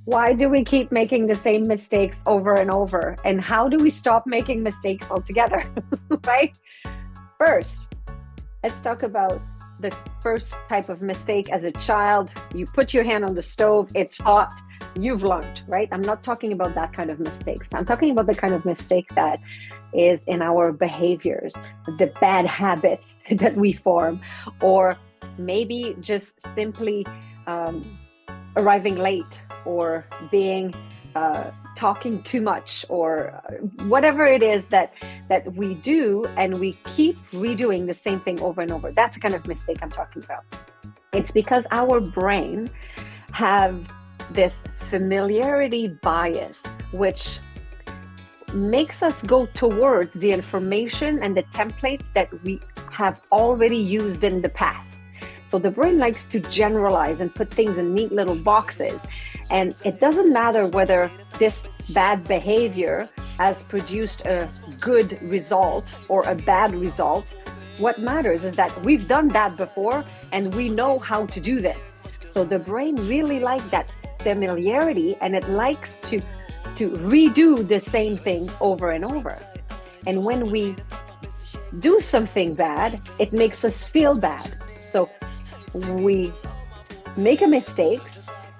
Why do we keep making the same mistakes over and over? And how do we stop making mistakes altogether? Right? First, let's talk about the first type of mistake as a child. You put your hand on the stove, it's hot, you've learned, right? I'm not talking about that kind of mistakes. I'm talking about the kind of mistake that is in our behaviors, the bad habits that we form, or maybe just simply arriving late, or being talking too much, or whatever it is that we do, and we keep redoing the same thing over and over. That's the kind of mistake I'm talking about. It's because our brain have this familiarity bias, which makes us go towards the information and the templates that we have already used in the past. So the brain likes to generalize and put things in neat little boxes. And it doesn't matter whether this bad behavior has produced a good result or a bad result. What matters is that we've done that before and we know how to do this. So the brain really likes that familiarity, and it likes to redo the same thing over and over. And when we do something bad, it makes us feel bad. So we make a mistake,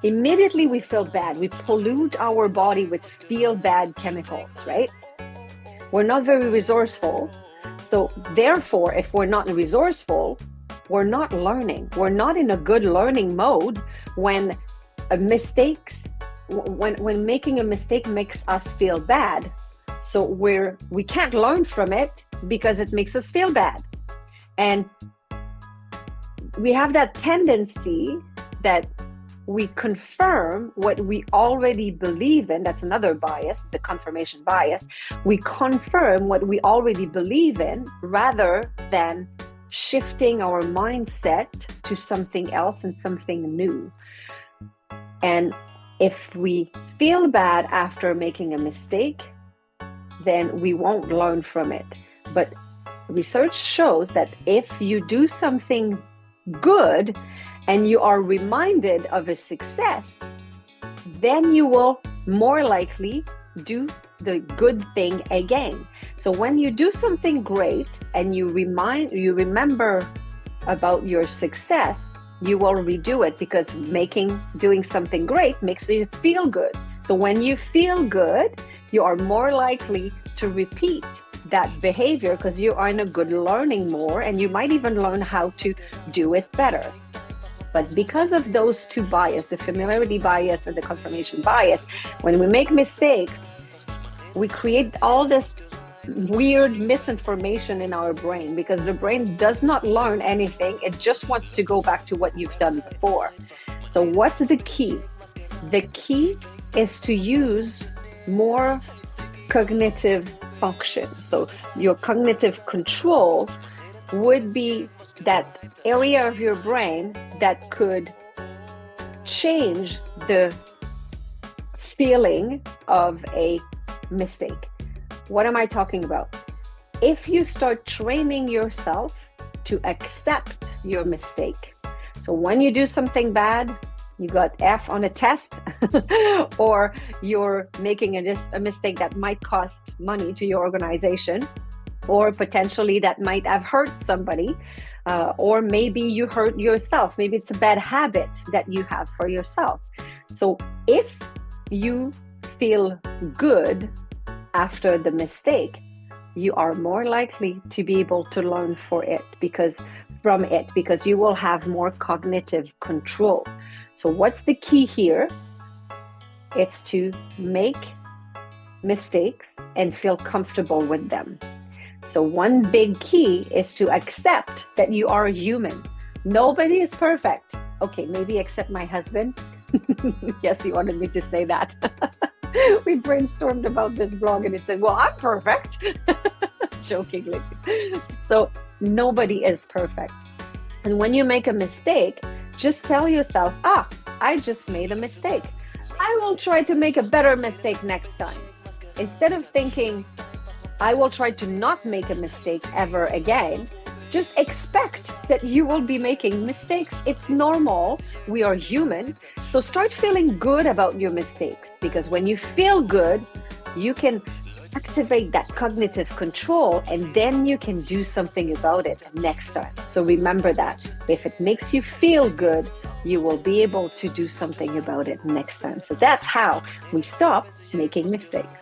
immediately we feel bad. We pollute our body with feel bad chemicals, right? We're not very resourceful. So therefore, if we're not resourceful, we're not learning. We're not in a good learning mode when when making a mistake makes us feel bad. So we can't learn from it because it makes us feel bad. And we have that tendency that we confirm what we already believe in. That's another bias, the confirmation bias. We confirm what we already believe in rather than shifting our mindset to something else and something new. And if we feel bad after making a mistake, then we won't learn from it. But research shows that if you do something good and you are reminded of a success, then you will more likely do the good thing again. So when you do something great and you remember about your success, you will redo it, because doing something great makes you feel good. So when you feel good, you are more likely to repeat that behavior because you are in a good learning mode, and you might even learn how to do it better. But because of those two bias, the familiarity bias and the confirmation bias, when we make mistakes, we create all this weird misinformation in our brain, because the brain does not learn anything. It just wants to go back to what you've done before. So what's the key? The key is to use more cognitive function. So your cognitive control would be that area of your brain that could change the feeling of a mistake. What am I talking about? If you start training yourself to accept your mistake. So when you do something bad, you got F on a test, or you're making a mistake that might cost money to your organization, or potentially that might have hurt somebody, or maybe you hurt yourself. Maybe it's a bad habit that you have for yourself. So if you feel good after the mistake, you are more likely to be able to learn because you will have more cognitive control. So what's the key here? It's to make mistakes and feel comfortable with them. So one big key is to accept that you are a human. Nobody is perfect. Okay, maybe except my husband. Yes, he wanted me to say that. We brainstormed about this blog and he said, well, I'm perfect. Jokingly. So nobody is perfect. And when you make a mistake, just tell yourself, I just made a mistake. I will try to make a better mistake next time. Instead of thinking, I will try to not make a mistake ever again, just expect that you will be making mistakes. It's normal. We are human. So start feeling good about your mistakes, because when you feel good, you can activate that cognitive control, and then you can do something about it next time. So remember that. If it makes you feel good, you will be able to do something about it next time. So that's how we stop making mistakes.